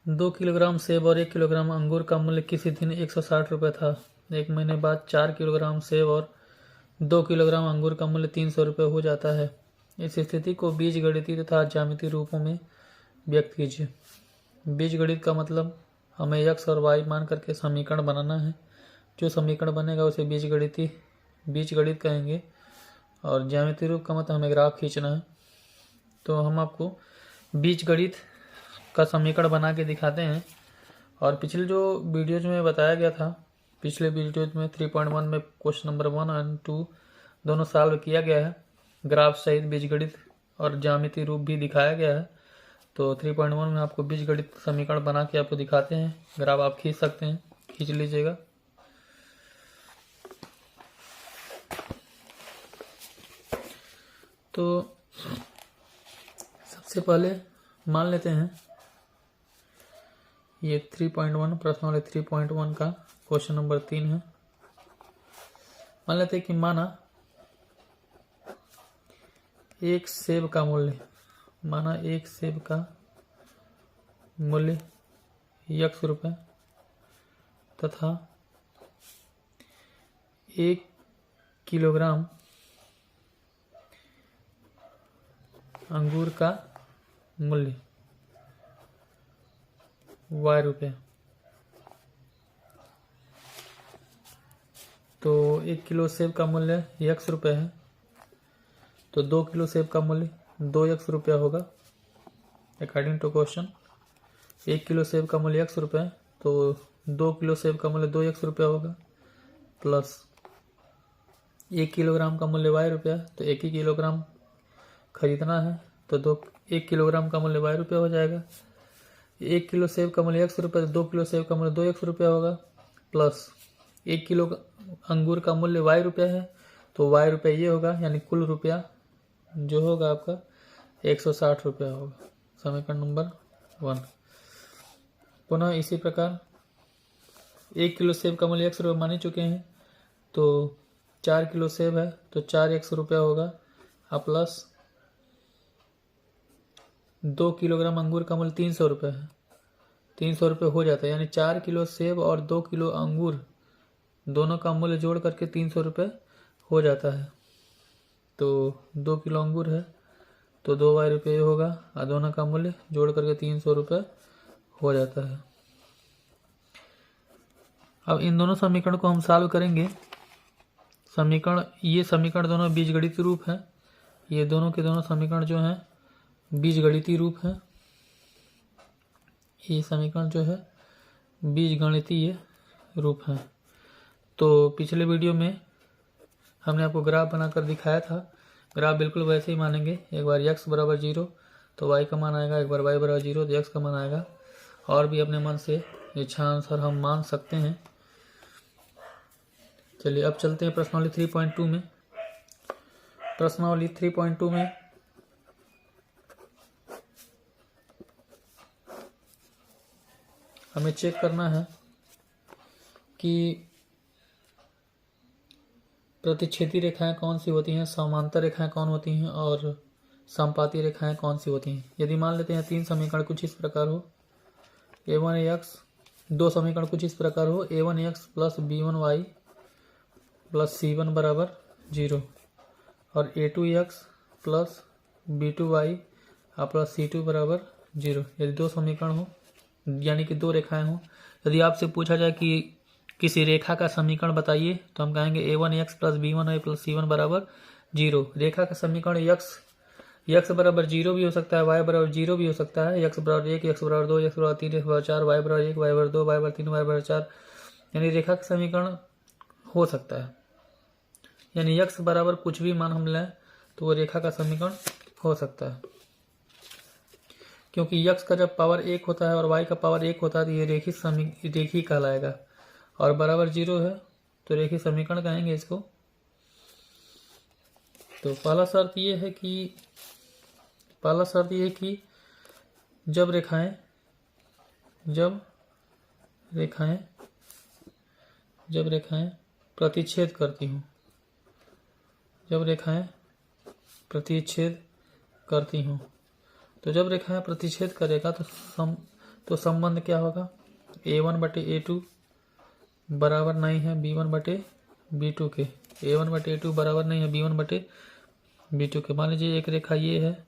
2 kilogram सेब और 1 kilogram अंगूर का मूल्य किसी दिन 160 रुपये था। 1 महीने बाद 4 किलोग्राम सेब और 2 किलोग्राम अंगूर का मूल्य 300 रुपये हो जाता है। इस स्थिति को बीजगणितीय तथा ज्यामितीय रूपों में व्यक्त कीजिए। बीजगणित का मतलब हमें x और y मान करके समीकरण बनाना है। जो समीकरण बनेगा उसे बीजगणित कहेंगे। और ज्यामितीय रूप का मतलब हमें ग्राफ खींचना है। तो हम आपको बीजगणित का समीकरण बना के दिखाते हैं। और पिछले जो वीडियोज में बताया गया था, पिछले वीडियोज में 3.1 में क्वेश्चन नंबर 1 और 2 दोनों सॉल्व किया गया है। ग्राफ सहित बीजगणित और ज्यामितीय रूप भी दिखाया गया है। तो 3.1 में आपको बीजगणित समीकरण बना के आपको दिखाते हैं। ग्राफ आप खींच सकते हैं, खींच लीजिएगा। तो सबसे पहले मान लेते हैं ये 3.1 प्रश्नावली 3.1 का क्वेश्चन नंबर 3 है। मान लेते हैं कि माना एक सेब का मूल्य x रुपये तथा 1 किलोग्राम अंगूर का मूल्य y रुपये। तो 1 किलो सेब का मूल्य x रुपये है, तो 2 किलो सेब का मूल्य 2x रुपया होगा। अकॉर्डिंग टू क्वेश्चन 1 किलो सेब का मूल्य x रुपये, तो 2 किलो सेब का मूल्य 2x रुपया होगा, प्लस 1 किलोग्राम का मूल्य y रुपया, तो 1 ही किलोग्राम खरीदना है, तो 1 किलोग्राम का मूल्य y रुपया हो जाएगा। 1 किलो सेब का मूल्य x रुपये, तो 2 किलो सेब का मूल्य 2x रुपया होगा, प्लस 1 किलो अंगूर का मूल्य y रुपया है, तो y रुपया ये होगा, यानी कुल रुपया जो होगा आपका 160 रुपया होगा। समीकरण नंबर 1। पुनः इसी प्रकार 1 किलो सेब का मूल्य x रुपये मान ही चुके हैं, तो 4 किलो सेब है तो 4x रुपया होगा, प्लस 2 किलोग्राम अंगूर का मूल्य 300 रुपये है, 300 रुपये हो जाता है। यानी 4 किलो सेब और 2 किलो अंगूर दोनों का मूल्य जोड़ करके 300 रुपये हो जाता है। तो 2 किलो अंगूर है तो 2y रुपये होगा, और दोनों का मूल्य जोड़ करके 300 रुपये हो जाता है। अब इन दोनों समीकरण को हम सॉल्व करेंगे। ये समीकरण दोनों बीजगणितीय रूप है। ये दोनों के दोनों समीकरण जो हैं बीजगणितीय रूप है। ये समीकरण जो है बीजगणितीय रूप है। तो पिछले वीडियो में हमने आपको ग्राफ बनाकर दिखाया था। ग्राफ बिल्कुल वैसे ही मानेंगे। एक बार x बराबर 0 तो y का मान आएगा, एक बार y बराबर 0 तो x का मान आएगा। और भी अपने मन से इच्छानुसार हम मान सकते हैं। चलिए अब चलते हैं प्रश्नावली 3.2 में। प्रश्नावली 3.2 में हमें चेक करना है कि प्रतिच्छेदी रेखाएं कौन सी होती हैं, समांतर रेखाएं कौन होती हैं और समपाती रेखाएं कौन सी होती हैं। यदि मान लेते हैं 3 समीकरण कुछ इस प्रकार हो, a1x, 2 समीकरण कुछ इस प्रकार हो, a1x plus b1y plus c1 बराबर 0 और a2x plus b2y plus c2 बराबर 0। यदि 2 समीकरण हो, यानी कि 2 रेखाएं हो। यदि आपसे पूछा जाए कि किसी रेखा का समीकरण बताइए, तो हम कहेंगे a1x plus b1y plus c1 बराबर 0। रेखा का समीकरण x बराबर 0 भी हो सकता है, y बराबर 0 भी हो सकता है, x बराबर 1, x बराबर 2, x बराबर 3, x बराबर 4, y बराबर 1, y बराबर 2, y बराबर 3, y बराबर 4, यानी रेखा का समीकरण हो सकता है। यानी x बराबर कुछ भी मान हम लें तो वो रेखा का समीकरण हो सकता है। क्योंकि x का जब पावर 1 होता है और y का पावर 1 होता है तो ये रेखी कहलाएगा। और बराबर 0 है तो रेखीय समीकरण कहेंगे इसको। तो पहला शर्त ये है कि जब रेखाएं प्रतिच्छेद करती हूँ, तो जब रेखाएं प्रतिच्छेद करेगा तो तो संबंध क्या होगा, a1/a2 बराबर नहीं है b1/b2 के। a1/a2 बराबर नहीं है b1/b2 के। मान लीजिए एक रेखा ये है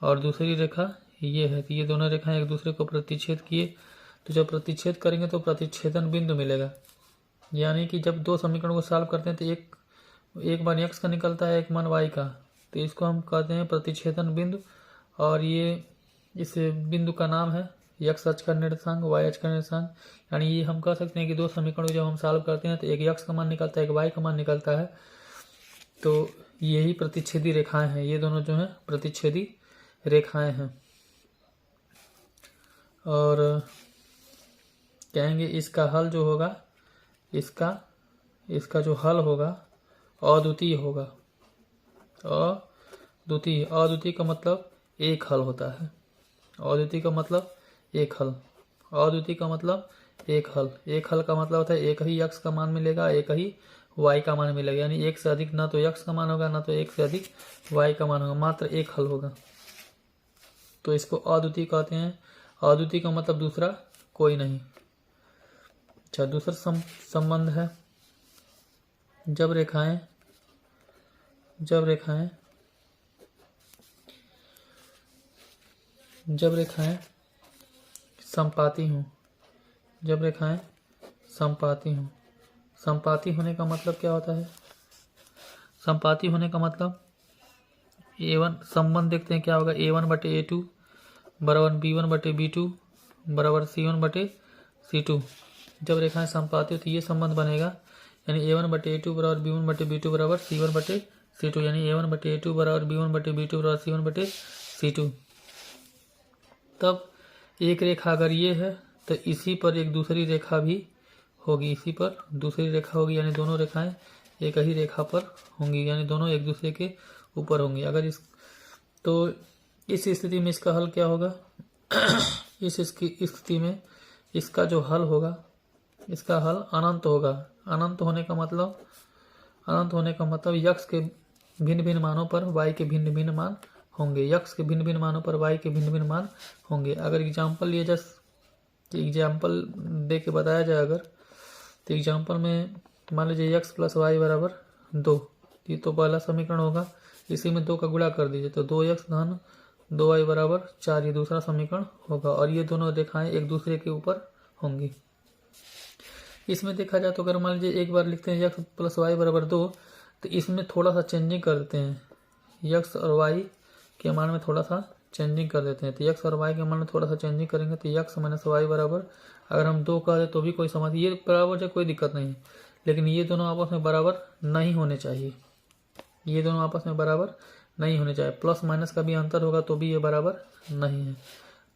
और दूसरी रेखा ये है, तो ये दोनों रेखाएं एक दूसरे को प्रतिच्छेद किए, तो जब प्रतिच्छेद करेंगे तो प्रतिच्छेदन बिंदु मिलेगा। यानी कि जब दो समीकरणों को सॉल्व करते हैं तो एक मान x का निकलता है, एक मान y का, तो इसको हम कहते हैं प्रतिच्छेदन बिंदु। और ये इस बिंदु का नाम है x अक्ष का निर्देशांक, y अक्ष का निर्देशांक। यानी ये हम कह सकते हैं कि दो समीकरणों जब हम सॉल्व करते हैं तो एक x का मान निकलता है, एक y का मान निकलता है। तो यही प्रतिच्छेदी रेखाएं हैं, ये दोनों जो हैं प्रतिच्छेदी रेखाएं हैं। और कहेंगे इसका हल जो होगा, इसका जो हल होगा अद्वितीय होगा। अद्वितीय का मतलब एक हल होता है। अद्वितीय का मतलब एक हल। अद्वितीय का मतलब एक हल। एक हल का मतलब होता है एक ही x का मान मिलेगा, एक ही y का मान मिलेगा। यानी एक से अधिक ना तो x का मान होगा, ना तो एक से अधिक y का मान होगा, मात्र एक हल होगा। तो इसको अद्वितीय कहते हैं। अद्वितीय का मतलब दूसरा कोई नहीं। अच्छा, दूसरा संबंध है जब रेखाएं समपाती हों। जब रेखाएं समपाती हों। समपाती होने का मतलब क्या होता है, समपाती होने का मतलब a1 संबंध देखते हैं क्या होगा, a1/a2 बराबर b1/b2 बराबर c1/c2। जब रेखाएं समपाती हो तो ये संबंध बनेगा, यानी a1/a2 बराबर b1/b2 बराबर c1/c2। यानी a1/a2 बराबर b1/b2 बराबर c1/c2। तब एक रेखा अगर ये है तो इसी पर एक दूसरी रेखा भी होगी, इसी पर दूसरी रेखा होगी, यानी दोनों रेखाएं एक ही रेखा पर होंगी, यानी दोनों एक दूसरे के ऊपर होंगी। अगर इस स्थिति में इसका हल क्या होगा इस स्थिति में इसका जो हल होगा, इसका हल अनंत होगा। अनंत होने का मतलब x के भिन्न भिन्न मानों पर y के भिन्न भिन्न मान होंगे। x के भिन्न भिन्न मानों पर y के भिन्न भिन्न मान होंगे। अगर एग्जाम्पल लिया जाए, एग्जाम्पल दे के बताया जाए अगर, तो एग्जाम्पल में मान लीजिए x + y बराबर 2, ये तो पहला समीकरण होगा। इसी में 2 का गुणा कर दीजिए तो 2x धन 2y बराबर 4, ये दूसरा समीकरण होगा। और ये दोनों रेखाएं एक दूसरे के ऊपर होंगी। इसमें देखा जाए तो अगर मान लीजिए एक बार लिखते हैं x + y बराबर 2, तो इसमें थोड़ा सा चेंजिंग कर देते हैं, x और y के मान में थोड़ा सा चेंजिंग कर देते हैं। तो x और y के मान में थोड़ा सा चेंजिंग करेंगे तो x - y बराबर, अगर हम 2 कह दें तो भी कोई समझ, ये बराबर है कोई दिक्कत नहीं है, लेकिन ये दोनों आपस में बराबर नहीं होने चाहिए। ये दोनों आपस में बराबर नहीं होने चाहिए। प्लस माइनस का भी अंतर होगा तो भी ये बराबर नहीं है।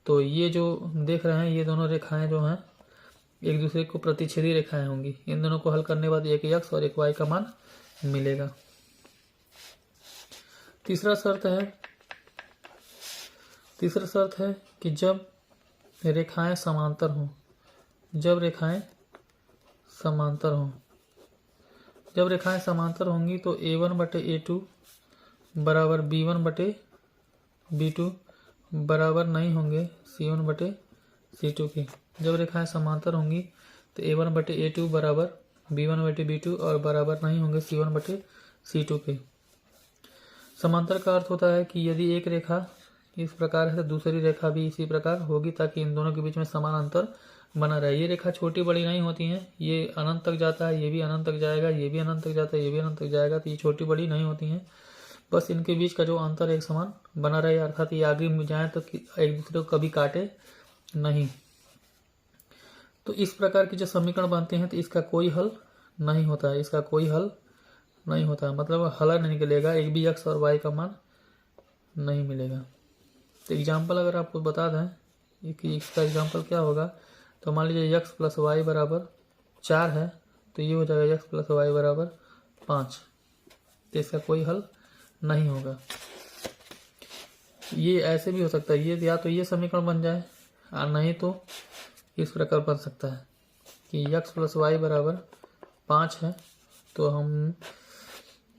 तो ये जो देख रहे हैं ये दोनों रेखाएं जो हैं एक दूसरे को प्रतिच्छेदी रेखाएं होंगी। इन दोनों को हल करने के बाद एक x और एक y का मान मिलेगा। तीसरा शर्त है कि जब रेखाएं समांतर हों। जब रेखाएं समांतर होंगी तो a1/a2 बराबर b1/b2 बराबर नहीं होंगे c1/c2 के। जब रेखाएं समांतर होंगी तो a1/a2 बराबर b1/b2 और बराबर नहीं होंगे c1/c2 के। समांतर का अर्थ होता है कि यदि एक रेखा इस प्रकार है तो दूसरी रेखा भी इसी प्रकार होगी, ताकि इन दोनों के बीच में समान अंतर बना रहे। ये रेखा छोटी बड़ी नहीं होती हैं, ये अनंत तक जाता है, ये भी अनंत तक जाएगा, ये भी अनंत तक जाता है, ये भी अनंत तक जाएगा। तो ये छोटी बड़ी नहीं होती हैं, बस इनके बीच का जो अंतर एक समान बना रहे, अर्थात ये आगे में जाए तो एक दूसरे को कभी काटे नहीं। तो इस प्रकार के जो समीकरण बनते हैं तो इसका कोई हल नहीं होता है, मतलब हल नहीं निकलेगा, एक भी x और y का मान नहीं मिलेगा। तो एग्जाम्पल अगर आपको बता दें कि इसका एग्जाम्पल क्या होगा, तो मान लीजिए x + y बराबर 4 है, तो ये हो जाएगा x + y बराबर 5। तो इसका कोई हल नहीं होगा। ये ऐसे भी हो सकता है, ये या तो ये समीकरण बन जाए और नहीं तो इस प्रकार बन सकता है कि x + y बराबर 5 है, तो हम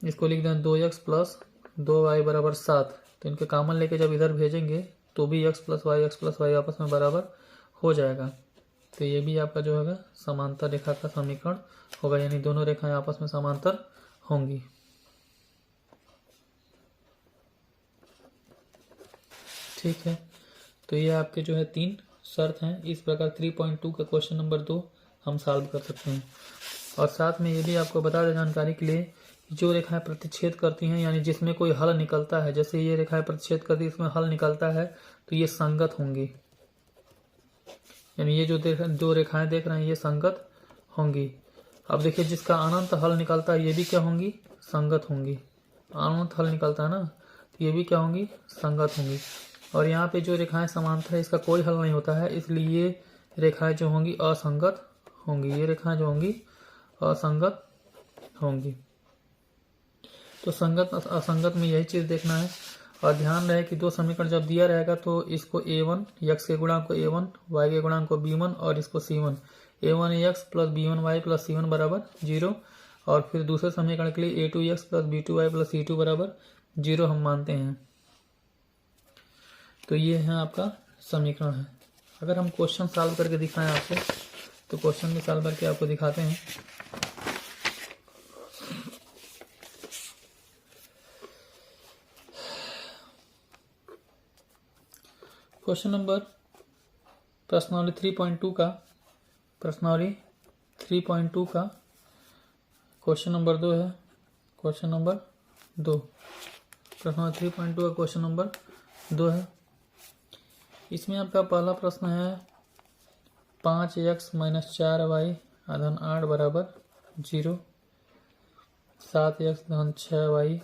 इसको लिख दें 2x + 2y बराबर 7। तो इनके कॉमन लेके जब इधर भेजेंगे तो भी x + y आपस में बराबर हो जाएगा। तो ये भी आपका जो होगा समांतर रेखा का समीकरण होगा, यानी दोनों रेखाएं आपस में समांतर होंगी। ठीक है, तो ये आपके जो है 3 शर्त हैं। इस प्रकार 3.2 का क्वेश्चन नंबर 2 हम सॉल्व कर सकते हैं। और साथ में ये भी आपको बता दें जानकारी के लिए, जो रेखाएं प्रतिच्छेद करती हैं यानी जिसमें कोई हल निकलता है, जैसे ये रेखाएं प्रतिच्छेद करती है इसमें हल निकलता है तो ये संगत होंगी, यानी ये जो रेखाएं देख रहे हैं ये संगत होंगी। अब देखिए जिसका अनंत हल निकलता है ये भी क्या होंगी, संगत होंगी। अनंत हल निकलता है ना, तो ये भी क्या होंगी, संगत होंगी। और यहाँ पे जो रेखाएं समांतर है इसका कोई हल नहीं होता है, इसलिए ये रेखाएं जो होंगी असंगत होंगी। ये रेखाएं जो होंगी असंगत होंगी। तो संगत असंगत में यही चीज देखना है। और ध्यान रहे कि दो समीकरण जब दिया रहेगा तो इसको a1 x के गुणांक को a1 y के गुणांक को b1 और इसको c1 a1 x plus b1 y plus c1 बराबर 0। और फिर दूसरे समीकरण के लिए a2 x plus b2 y plus c2 बराबर 0 हम मानते हैं। तो ये है आपका समीकरण है। अगर हम क्वेश्चन सॉल्व करके दिखाएं आपको, तो क्वेश्चन भी सॉल्व करके आपको दिखाते हैं। क्वेश्चन नंबर प्रश्नावली 3.2 का क्वेश्चन नंबर 2 है। क्वेश्चन नंबर 2 प्रश्नावली 3.2 का क्वेश्चन नंबर 2 है। इसमें आपका पहला प्रश्न है 5x - 4y धन 8 बराबर 0, 7x धन 6y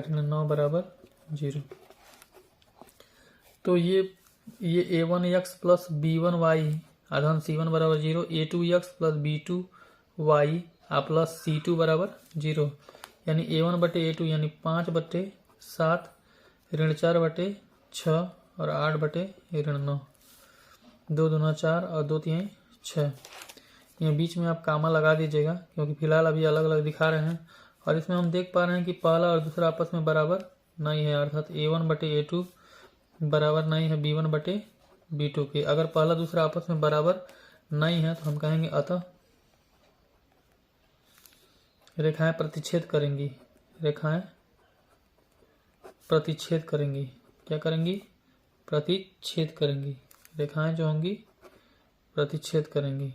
ऋण 9 बराबर 0। तो ये a1x प्लस b1y धन c1 बराबर 0, a2x plus b2y plus c2 बराबर 0, यानी a1 बटे a2 यानी 5 बटे 7 ऋण 4 बटे 6 और 8 बटे ऋण 9। 2 दूना 4 और 2 तीन 6। ये बीच में आप कामा लगा दीजिएगा क्योंकि फिलहाल अभी अलग अलग दिखा रहे हैं। और इसमें हम देख पा रहे हैं कि पहला और दूसरा आपस में बराबर नहीं है, अर्थात a1 बटे a2 बराबर नहीं है b1 बटे b2 के। अगर पहला दूसरा आपस में बराबर नहीं है तो हम कहेंगे अतः रेखाएं प्रतिच्छेद करेंगी। रेखाएं प्रतिच्छेद करेंगी। क्या करेंगी? प्रतिच्छेद करेंगी। रेखाएं जो होंगी प्रतिच्छेद करेंगी।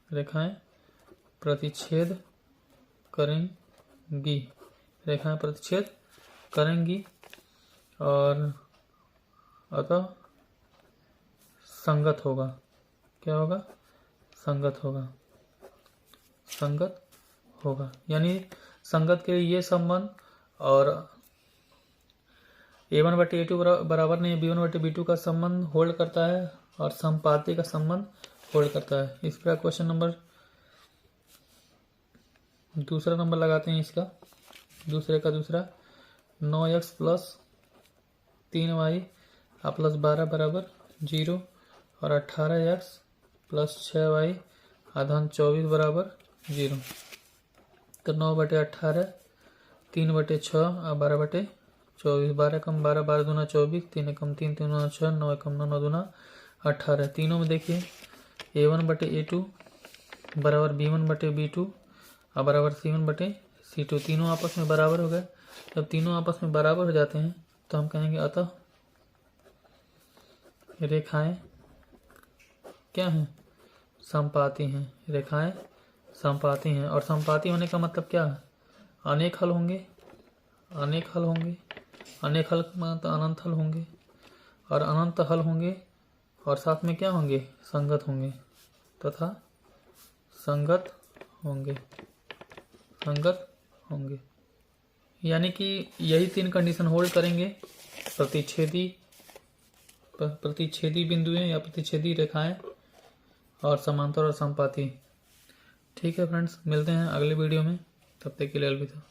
रेखाएं प्रतिच्छेद करेंगी। रेखाएं प्रतिच्छेद करेंगी और अतः संगत होगा। क्या होगा? संगत होगा। संगत होगा यानी संगत के लिए ये संबंध और a1 बटे a2 बराबर नहीं b1 बटे b2 का संबंध होल्ड करता है और संपाती का संबंध होल्ड करता है। इस पर क्वेश्चन नंबर दूसरा नंबर लगाते हैं। इसका दूसरे का दूसरा 9x प्लस 3y प्लस 12 बराबर 0 और 18x प्लस 6y धन 24 बराबर 0। तो 9 बटे 18, 3 बटे 6 और 12 बटे 24। 12 कम 12, 12 दूना 24, 3 कम 3, 3 दूना 6, 9 कम 9, 9 दूना 18। तीनों में देखिए a1 बटे a2 बराबर b1 बटे b2 और बराबर c1 बटे c2। तीनों आपस में बराबर हो गए। जब तीनों आपस में बराबर हो जाते हैं तो हम कहेंगे अतः रेखाएं क्या हैं? संपाती हैं। रेखाएं संपाती हैं। और संपाती होने का मतलब क्या है? अनेक हल होंगे। अनेक हल होंगे। अनेक हल मतलब अनंत हल होंगे और अनंत हल होंगे और साथ में क्या होंगे? संगत होंगे तथा संगत होंगे। संगत होंगे यानी कि यही 3 कंडीशन होल्ड करेंगे। प्रतिच्छेदी बिंदुएं या प्रतिच्छेदी रेखाएं और समांतर और संपाती। ठीक है फ्रेंड्स, मिलते हैं अगले वीडियो में। तब तक के लिए अलविदा।